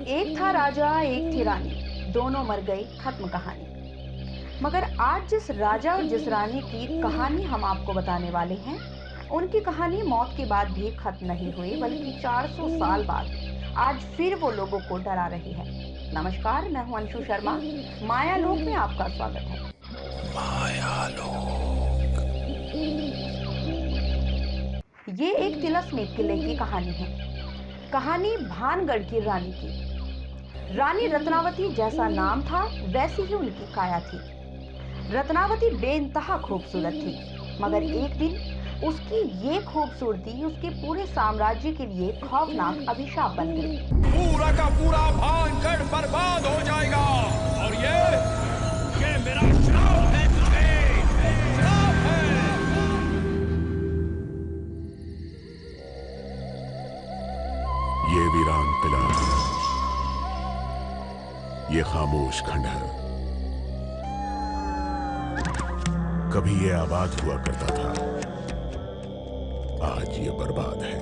एक था राजा, एक थी रानी, दोनों मर गए, खत्म कहानी। मगर आज जिस राजा और जिस रानी की कहानी हम आपको बताने वाले हैं, उनकी कहानी मौत के बाद भी खत्म नहीं हुई, बल्कि 400 साल बाद आज फिर वो लोगों को डरा रही है। नमस्कार, मैं हूं अंशु शर्मा। माया लोक में आपका स्वागत है। माया लोक। ये एक तिलस्मी किले की कहानी है। कहानी भानगढ़ की रानी की। रानी रत्नावती जैसा नाम था, वैसी ही उनकी काया थी। रत्नावती बेइंतहा खूबसूरत थी, मगर एक दिन उसकी ये खूबसूरती उसके पूरे साम्राज्य के लिए खौफनाक अभिशाप बन गई। पूरा का पूरा भानगढ़ बर्बाद हो जाएगा और ये मेरा श्राप है तुम्हें, श्राप है। ये वीरान किला, ये खामोश खंडहर कभी ये आबाद हुआ करता था, आज ये बर्बाद है।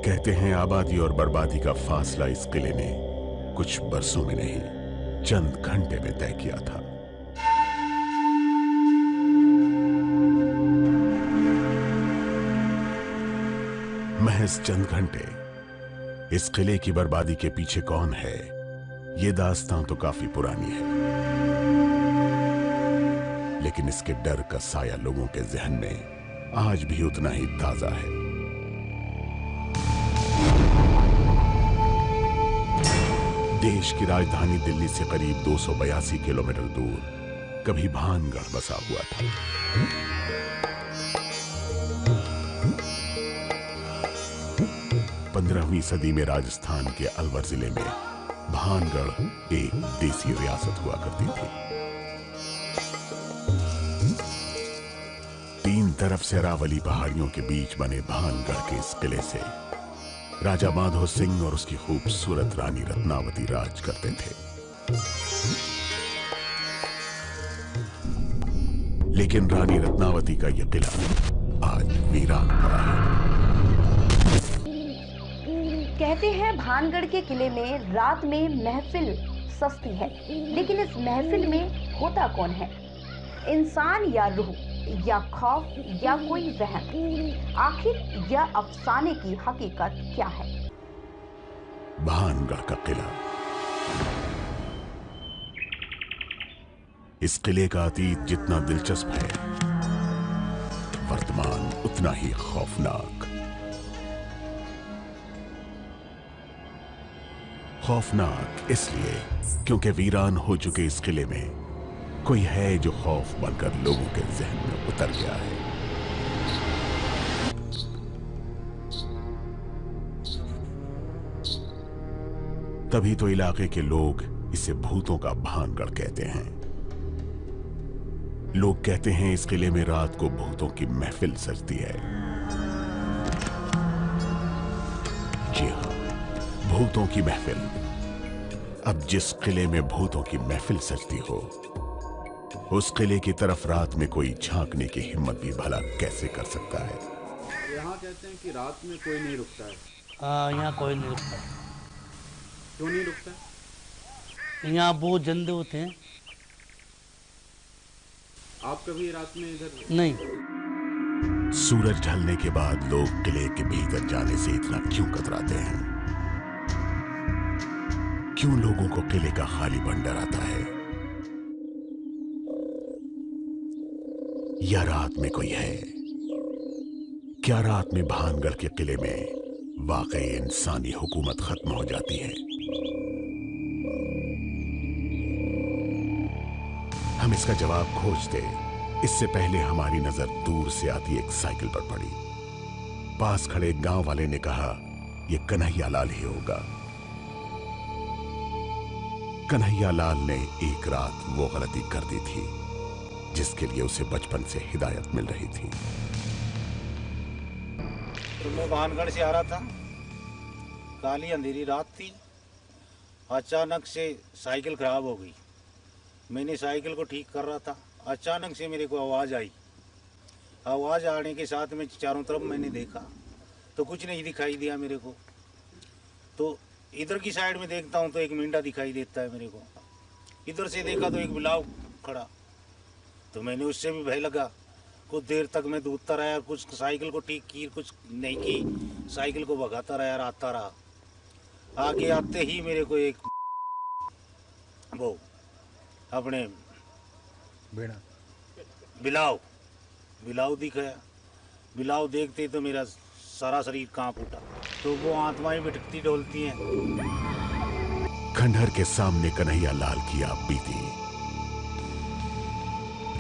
कहते हैं आबादी और बर्बादी का फासला इस किले ने कुछ बरसों में नहीं, चंद घंटे में तय किया था। महज चंद घंटे। इस किले की बर्बादी के पीछे कौन है, ये दास्तां तो काफी पुरानी है, लेकिन इसके डर का साया लोगों के जहन में आज भी उतना ही ताजा है। देश की राजधानी दिल्ली से करीब 282 किलोमीटर दूर कभी भानगढ़ बसा हुआ था। 15वीं सदी में राजस्थान के अलवर जिले में भानगढ़ एक देसी रियासत हुआ करती थी। तीन तरफ से अरावली पहाड़ियों के बीच बने भानगढ़ के इस किले से राजा माधो सिंह और उसकी खूबसूरत रानी रत्नावती राज करते थे। लेकिन रानी रत्नावती का यह किला आज वीरान पड़ा है। कहते हैं भानगढ़ के किले में रात में महफिल सस्ती है, लेकिन इस महफिल में होता कौन है? इंसान या रूह, या खौफ, या कोई वहम? आखिर यह अफसाने की हकीकत क्या है? भानगढ़ का किला। इस किले का अतीत जितना दिलचस्प है, वर्तमान उतना ही खौफनाक। खौफनाक इसलिए क्योंकि वीरान हो चुके इस किले में कोई है जो खौफ बनकर लोगों के जहन में उतर गया है। तभी तो इलाके के लोग इसे भूतों का भानगढ़ कहते हैं। लोग कहते हैं इस किले में रात को भूतों की महफिल सजती है। जी हां, भूतों की महफिल। अब जिस किले में भूतों की महफिल सजती हो, उस किले की तरफ रात में कोई झांकने की हिम्मत भी भला कैसे कर सकता है? यहाँ कहते हैं कि रात में कोई नहीं रुकता है। हाँ, यहाँ कोई नहीं रुकता। क्यों नहीं रुकता है? यहाँ बहुत जंदे होते हैं। आप कभी रात में इधर नहीं। सूरज ढलने के बाद लोग किले के भीतर जाने से इतना क्यों कतराते हैं? क्यों लोगों को किले का खालीपन डराता है? या रात में कोई है? क्या रात में भानगढ़ के किले में वाकई इंसानी हुकूमत खत्म हो जाती है? हम इसका जवाब खोजते, इससे पहले हमारी नजर दूर से आती एक साइकिल पर पड़ी। पास खड़े गांव वाले ने कहा, यह कन्हैया लाल ही होगा। कन्हैया लाल ने एक रात वो गलती कर दी थी जिसके लिए उसे बचपन से हिदायत मिल रही थी। तो मैं भानगढ़ से आ रहा था, काली अंधेरी रात थी। अचानक से साइकिल खराब हो गई। मैंने साइकिल को ठीक कर रहा था, अचानक से मेरे को आवाज़ आई। आवाज़ आने के साथ में चारों तरफ मैंने देखा तो कुछ नहीं दिखाई दिया मेरे को। तो इधर की साइड में देखता हूँ तो एक मींढा दिखाई देता है मेरे को। इधर से देखा तो एक बिलाव खड़ा, तो मैंने उससे भी भय लगा। कुछ देर तक मैं दूधता रहा, कुछ साइकिल को ठीक की, कुछ नहीं की, साइकिल को भगाता रहा, आता रहा। आगे आते ही मेरे को एक वो अपने बिलाव दिखाया। बिलाव देखते ही तो मेरा सारा शरीर कांप उठा। तो वो आत्माएं भटकती डोलती हैं। खंडहर के सामने कन्हैया लाल की आप बीती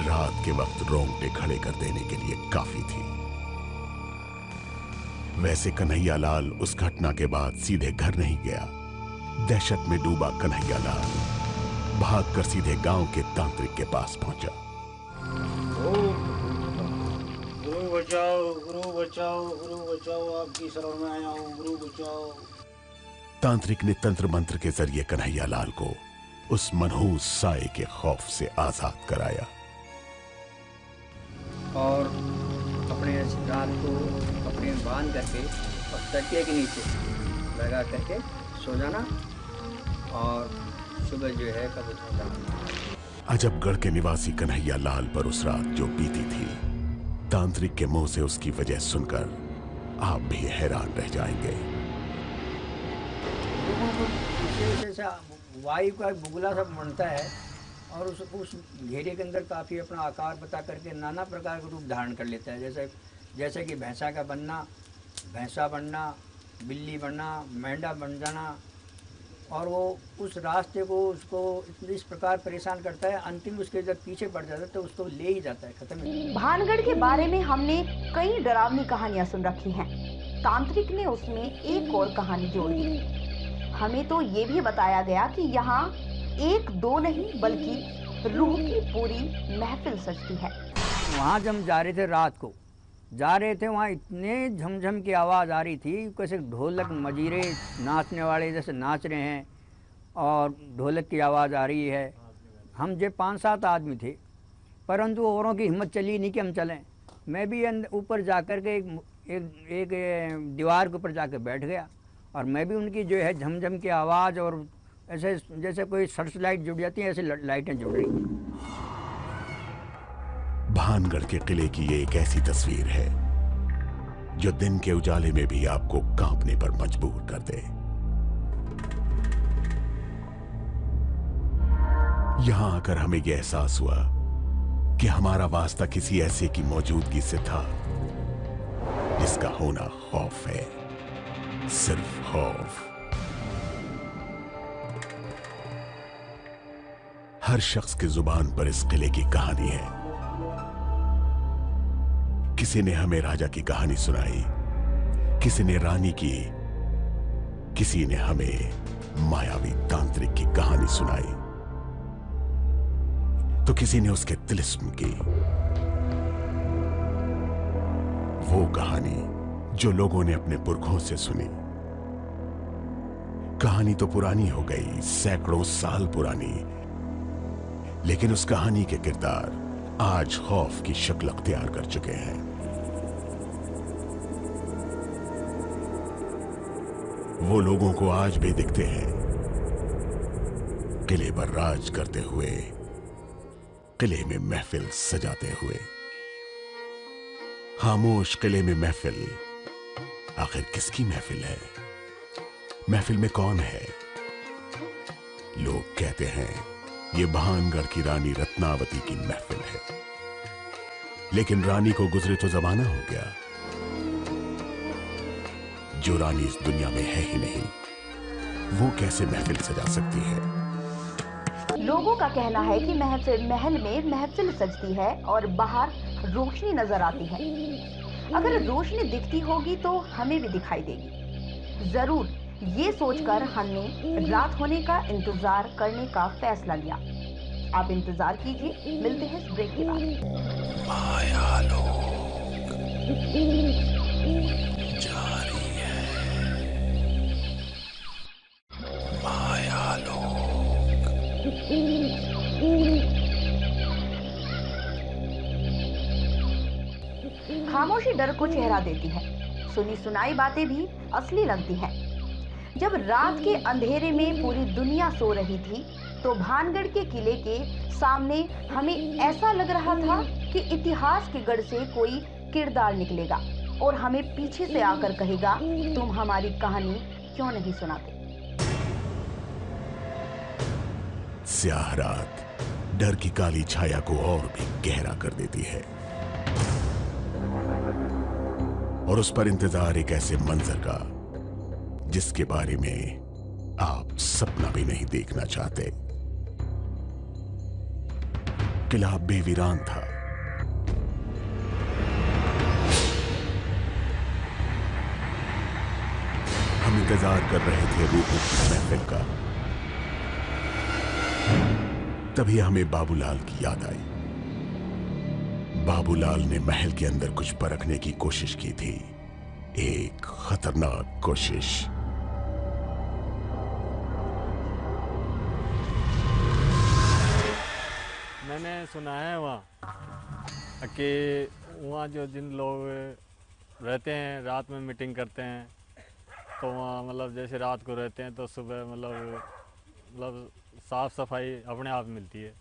रात के वक्त रोंगटे खड़े कर देने के लिए काफी थी। वैसे कन्हैया लाल उस घटना के बाद सीधे घर नहीं गया। दहशत में डूबा कन्हैया लाल भागकर सीधे गांव के तांत्रिक के पास पहुंचा। गुरु बचाओ, गुरु बचाओ, गुरु बचाओ, आपकी शरण में आया हूँ, गुरु बचाओ। तांत्रिक ने तंत्र मंत्र के जरिए कन्हैया लाल को उस मनहूस साए के खौफ से आजाद कराया। और अपने रात को अपने बांध करके और तकिए के नीचे लगा करके सो जाना और सुबह जो है कब उठ जाना। अजबगढ़ के निवासी कन्हैया लाल पर उस रात जो बीती थी, तांत्रिक के मुंह से उसकी वजह सुनकर आप भी हैरान रह जाएंगे। जैसा वायु का बुगला सब बनता है और उस घेरे के अंदर काफ़ी अपना आकार बता करके नाना प्रकार का रूप धारण कर लेता है। जैसे कि भैंसा का बनना, भैंसा बनना, बिल्ली बनना, मेंढा बन जाना, और वो उस रास्ते को उसको इस प्रकार परेशान करता है, अंतिम उसके जब पीछे पड़ जाता है तो उसको ले ही जाता है, खत्म ही। भानगढ़ के बारे में हमने कई डरावनी कहानियां सुन रखी हैं। तांत्रिक ने उसमें एक और कहानी जोड़ दी। हमें तो ये भी बताया गया कि यहाँ एक दो नहीं बल्कि रूह की पूरी महफिल सजती है। वहाँ जब हम जा रहे थे, रात को जा रहे थे, वहाँ इतने झमझम की आवाज़ आ रही थी, कैसे ढोलक मजीरे नाचने वाले जैसे नाच रहे हैं और ढोलक की आवाज़ आ रही है। हम जो 5-7 आदमी थे, परंतु औरों की हिम्मत चली नहीं कि हम चलें। मैं भी ऊपर जा कर के एक दीवार के ऊपर जाकर बैठ गया और मैं भी उनकी जो है झमझम की आवाज़ और ऐसे जैसे कोई सर्च लाइट जुड़ जाती है, ऐसे लाइटें जुड़ रही। भानगढ़ के किले की ये एक ऐसी तस्वीर है जो दिन के उजाले में भी आपको कांपने पर मजबूर कर दे। यहां आकर हमें यह एहसास हुआ कि हमारा वास्ता किसी ऐसे की मौजूदगी से था जिसका होना खौफ है, सिर्फ खौफ। हर शख्स की जुबान पर इस किले की कहानी है। किसी ने हमें राजा की कहानी सुनाई, किसी ने रानी की, किसी ने हमें मायावी तांत्रिक की कहानी सुनाई, तो किसी ने उसके तिलिस्म की। वो कहानी जो लोगों ने अपने पुरखों से सुनी। कहानी तो पुरानी हो गई, सैकड़ों साल पुरानी, लेकिन उस कहानी के किरदार आज खौफ की शक्ल अख्तियार कर चुके हैं। वो लोगों को आज भी दिखते हैं, किले पर राज करते हुए, किले में महफिल सजाते हुए। खामोश किले में महफिल, आखिर किसकी महफिल है? महफिल में कौन है? लोग कहते हैं ये भानगढ़ की रानी रत्नावती की महफिल है, लेकिन रानी को गुजरे तो जमाना हो गया। जो रानी इस दुनिया में है ही नहीं, वो कैसे महफिल सजा सकती है? लोगों का कहना है कि महल में महफिल सजती है और बाहर रोशनी नजर आती है। अगर रोशनी दिखती होगी तो हमें भी दिखाई देगी। जरूर ये सोचकर हमने रात होने का इंतजार करने का फैसला लिया। आप इंतजार कीजिए, मिलते हैं इस ब्रेक के बाद। माया लोग जारी है, माया लोग। खामोशी डर को चेहरा देती है, सुनी सुनाई बातें भी असली लगती हैं। जब रात के अंधेरे में पूरी दुनिया सो रही थी तो भानगढ़ के किले के सामने हमें ऐसा लग रहा था कि इतिहास के गढ़ से कोई किरदार निकलेगा और हमें पीछे से आकर कहेगा, तुम हमारी कहानी क्यों नहीं सुनाते। स्याह रात डर की काली छाया को और भी गहरा कर देती है और उस पर इंतजार एक ऐसे मंजर का जिसके बारे में आप सपना भी नहीं देखना चाहते। किला बेवीरान था। हम इंतजार कर रहे थे रूपों की महफिल का। तभी हमें बाबूलाल की याद आई। बाबूलाल ने महल के अंदर कुछ परखने की कोशिश की थी, एक खतरनाक कोशिश। मैंने सुना है वहाँ कि वहाँ जो जिन लोग रहते हैं रात में मीटिंग करते हैं तो वहाँ मतलब जैसे रात को रहते हैं तो सुबह मतलब साफ़ सफाई अपने आप मिलती है।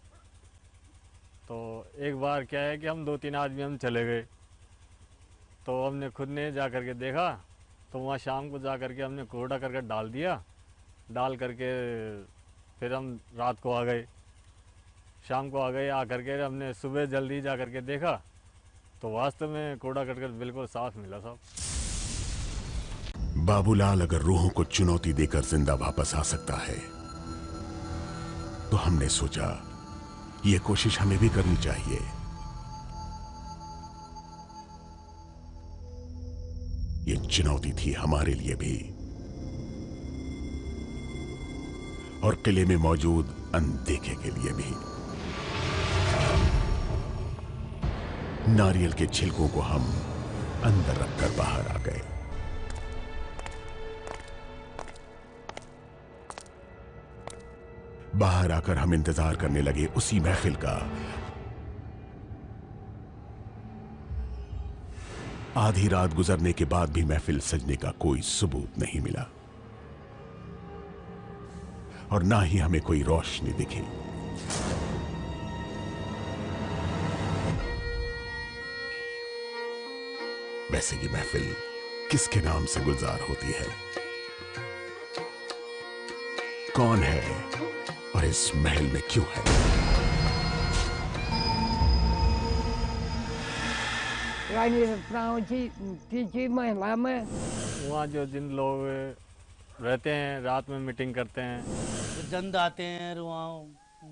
तो एक बार क्या है कि हम 2-3 आदमी हम चले गए तो हमने खुद ने जा कर के देखा तो वहाँ शाम को जा कर के हमने कूड़ा करके डाल दिया। डाल करके फिर हम रात को आ गए, शाम को आ गए। आकर के हमने सुबह जल्दी जा कर के देखा तो वास्तव में कूड़ा करकट बिल्कुल साफ मिला साहब। बाबूलाल अगर रूहों को चुनौती देकर जिंदा वापस आ सकता है तो हमने सोचा यह कोशिश हमें भी करनी चाहिए। यह चुनौती थी हमारे लिए भी और किले में मौजूद अनदेखे के लिए भी। नारियल के छिलकों को हम अंदर रखकर बाहर आ गए। बाहर आकर हम इंतजार करने लगे उसी महफिल का। आधी रात गुजरने के बाद भी महफिल सजने का कोई सबूत नहीं मिला और ना ही हमें कोई रोशनी दिखी। वैसे ये महफिल किसके नाम से गुलजार होती है, कौन है और इस महल में क्यों है? रानी रत्नावती की महिला में वहाँ जो जिन लोग रहते हैं रात में मीटिंग करते हैं तो जंद आते हैं और वहाँ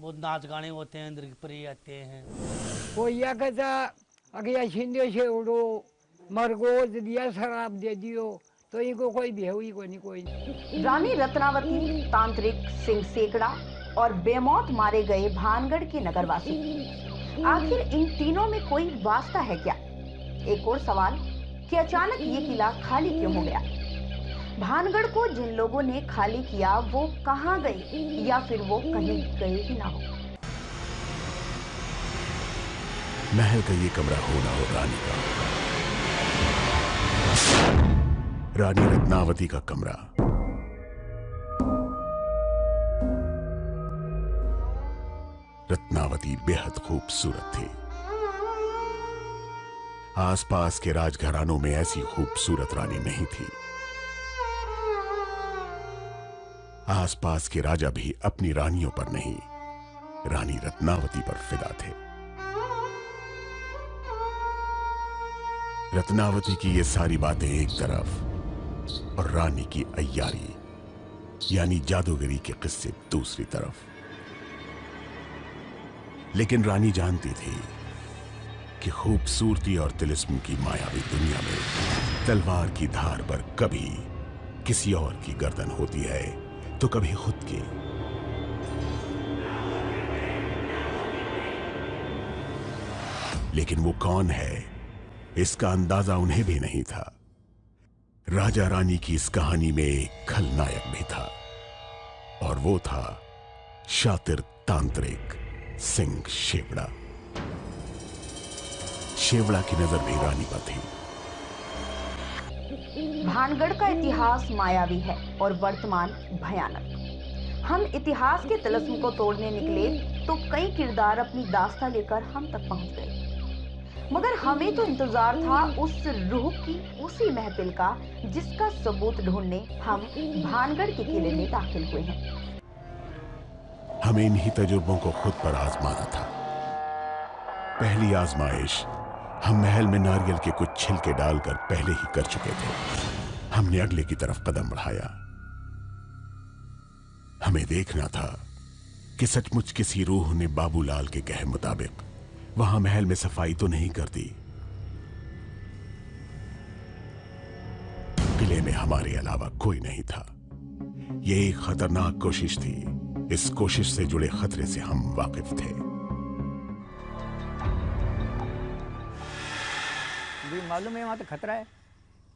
वो नाच गाने होते हैं, नृत्य आते हैं। कोई या कहता अगया छिंदे से उड़ो मरगोज दिया शराब दे दियो तो इनको कोई बेहुई को नहीं कोई नहीं। रानी रत्नावती, तांत्रिक सिंह सेकड़ा और बेमौत मारे गए भानगढ़ के नगरवासी, आखिर इन तीनों में कोई वास्ता है क्या? एक और सवाल कि अचानक ये किला खाली क्यों हो गया? भानगढ़ को जिन लोगों ने खाली किया वो कहां गए या फिर वो कहीं गए ही ना हो? महल का ये कमरा होना हो रानी का, रानी रत्नावती का कमरा। रत्नावती बेहद खूबसूरत थी। आसपास के राजघरानों में ऐसी खूबसूरत रानी नहीं थी। आसपास के राजा भी अपनी रानियों पर नहीं, रानी रत्नावती पर फिदा थे। रत्नावती की ये सारी बातें एक तरफ और रानी की अय्यारी यानी जादूगरी के किस्से दूसरी तरफ। लेकिन रानी जानती थी कि खूबसूरती और तिलिस्म की मायावी दुनिया में तलवार की धार पर कभी किसी और की गर्दन होती है तो कभी खुद की। लेकिन वो कौन है इसका अंदाजा उन्हें भी नहीं था। राजा रानी की इस कहानी में एक खलनायक भी था और वो था शातिर तांत्रिक सिंह शेवड़ा। शेवड़ा की नजर भी रानी पर थी। भानगढ़ का इतिहास मायावी है और वर्तमान भयानक। हम इतिहास के तिलिस्म को तोड़ने निकले तो कई किरदार अपनी दास्तां लेकर हम तक पहुंच गए, मगर हमें तो इंतजार था उस रूह की, उसी महफिल का जिसका सबूत ढूंढने हम भानगढ़ के किले में दाखिल हुए हैं। हमें इन्हीं तजुर्बों को खुद पर आजमाना था। पहली आजमाइश हम महल में नारियल के कुछ छिलके डालकर पहले ही कर चुके थे। हमने अगले की तरफ कदम बढ़ाया। हमें देखना था कि सचमुच किसी रूह ने बाबूलाल के कहे मुताबिक वहां महल में सफाई तो नहीं कर दी। किले में हमारे अलावा कोई नहीं था। यह एक खतरनाक कोशिश थी। इस कोशिश से जुड़े खतरे से हम वाकिफ थे। भी मालूम है वहां तो खतरा है,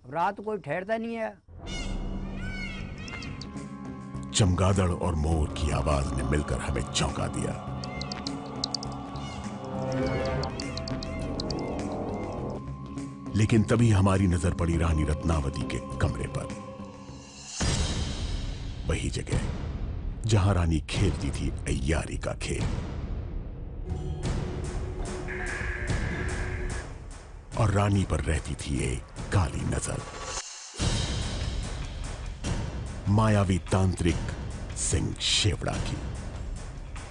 रात कोई ठहरता नहीं है। चमगादड़ और मोर की आवाज ने मिलकर हमें चौंका दिया। लेकिन तभी हमारी नजर पड़ी रानी रत्नावती के कमरे पर, वही जगह जहां रानी खेलती थी अय्यारी का खेल। और रानी पर रहती थी एक काली नजर, मायावी तांत्रिक सिंह शेवड़ा की।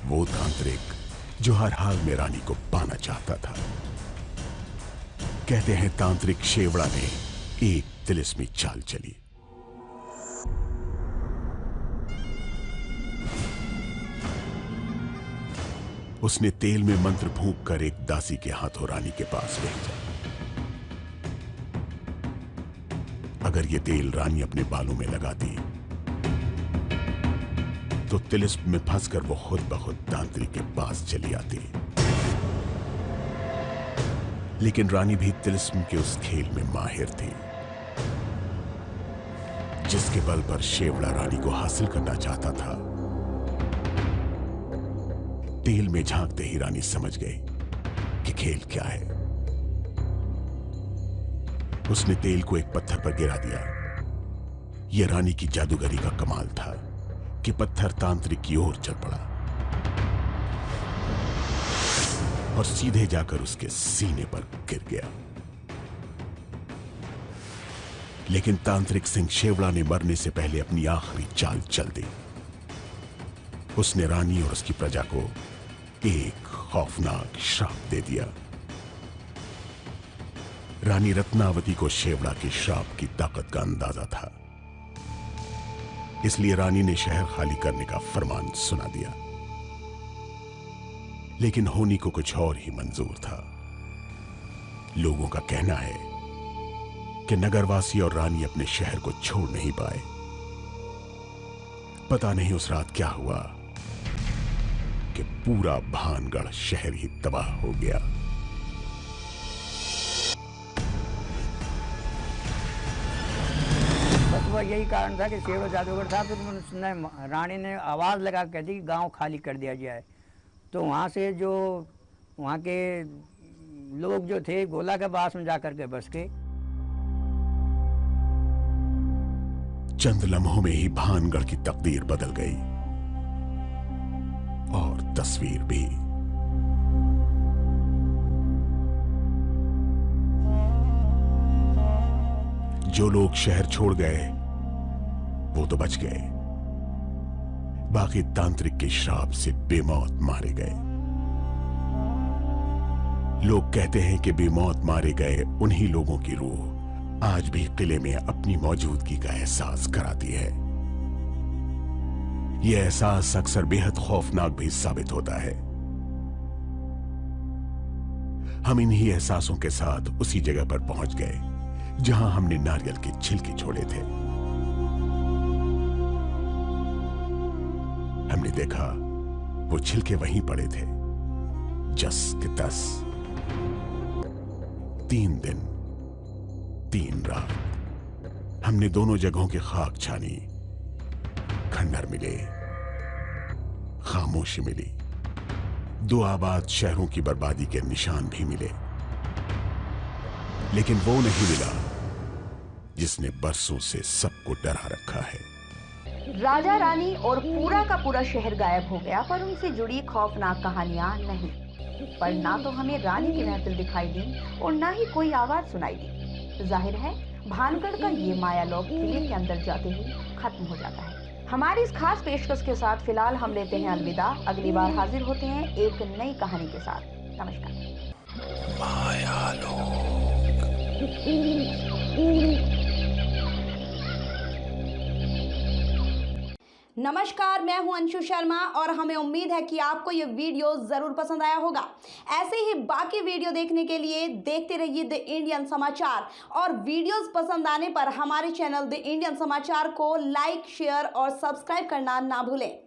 वो तांत्रिक जो हर हाल में रानी को पाना चाहता था। कहते हैं तांत्रिक शेवड़ा ने एक तिलिस्मी चाल चली। उसने तेल में मंत्र फूंक कर एक दासी के हाथों रानी के पास भेजा। अगर ये तेल रानी अपने बालों में लगाती तो तिलिस्म में फंसकर वो खुद ब खुद तांत्रिक के पास चली आती। लेकिन रानी भी तिलिस्म के उस खेल में माहिर थी जिसके बल पर शेवड़ा रानी को हासिल करना चाहता था। तेल में झांकते ही रानी समझ गई कि खेल क्या है। उसने तेल को एक पत्थर पर गिरा दिया। यह रानी की जादूगरी का कमाल था कि पत्थर तांत्रिक की ओर चल पड़ा और सीधे जाकर उसके सीने पर गिर गया। लेकिन तांत्रिक सिंह शेवड़ा ने मरने से पहले अपनी आखिरी चाल चल दी। उसने रानी और उसकी प्रजा को एक खौफनाक श्राप दे दिया। रानी रत्नावती को शेवड़ा के श्राप की ताकत का अंदाजा था, इसलिए रानी ने शहर खाली करने का फरमान सुना दिया। लेकिन होनी को कुछ और ही मंजूर था। लोगों का कहना है कि नगरवासी और रानी अपने शहर को छोड़ नहीं पाए। पता नहीं उस रात क्या हुआ कि पूरा भानगढ़ शहर ही तबाह हो गया। बस वह यही कारण था कि शेवड़ा जादूगर था। फिर उसने रानी ने आवाज लगा कह दी गांव खाली कर दिया जाए। तो वहां से जो वहां के लोग जो थे गोला के पास में जाकर के बस गए। चंद लम्हों में ही भानगढ़ की तकदीर बदल गई और तस्वीर भी। जो लोग शहर छोड़ गए वो तो बच गए, बाकी तांत्रिक के श्राप से बेमौत मारे गए। लोग कहते हैं कि बेमौत मारे गए उन्हीं लोगों की रूह आज भी किले में अपनी मौजूदगी का एहसास कराती है। यह एहसास अक्सर बेहद खौफनाक भी साबित होता है। हम इन्हीं एहसासों के साथ उसी जगह पर पहुंच गए जहां हमने नारियल के छिलके छोड़े थे। हमने देखा वो छिलके वहीं पड़े थे, जस के तस। 3 दिन 3 रात हमने दोनों जगहों की खाक छानी। खंडर मिले, खामोशी मिली, 2 आबाद शहरों की बर्बादी के निशान भी मिले, लेकिन वो नहीं मिला जिसने बरसों से सबको डरा रखा है। राजा रानी और पूरा का पूरा शहर गायब हो गया, पर उनसे जुड़ी खौफनाक कहानियां नहीं। पर ना तो हमें रानी की महफिल दिखाई दी और ना ही कोई आवाज सुनाई दी। जाहिर है भानगढ़ का ये मायालोक किले के अंदर जाते ही खत्म हो जाता है। हमारी इस खास पेशकश के साथ फिलहाल हम लेते हैं अलविदा। अगली बार हाजिर होते हैं एक नई कहानी के साथ। नमस्कार। नमस्कार, मैं हूं अंशु शर्मा और हमें उम्मीद है कि आपको ये वीडियो जरूर पसंद आया होगा। ऐसे ही बाकी वीडियो देखने के लिए देखते रहिए द इंडियन समाचार, और वीडियोस पसंद आने पर हमारे चैनल द इंडियन समाचार को लाइक, शेयर और सब्सक्राइब करना ना भूलें।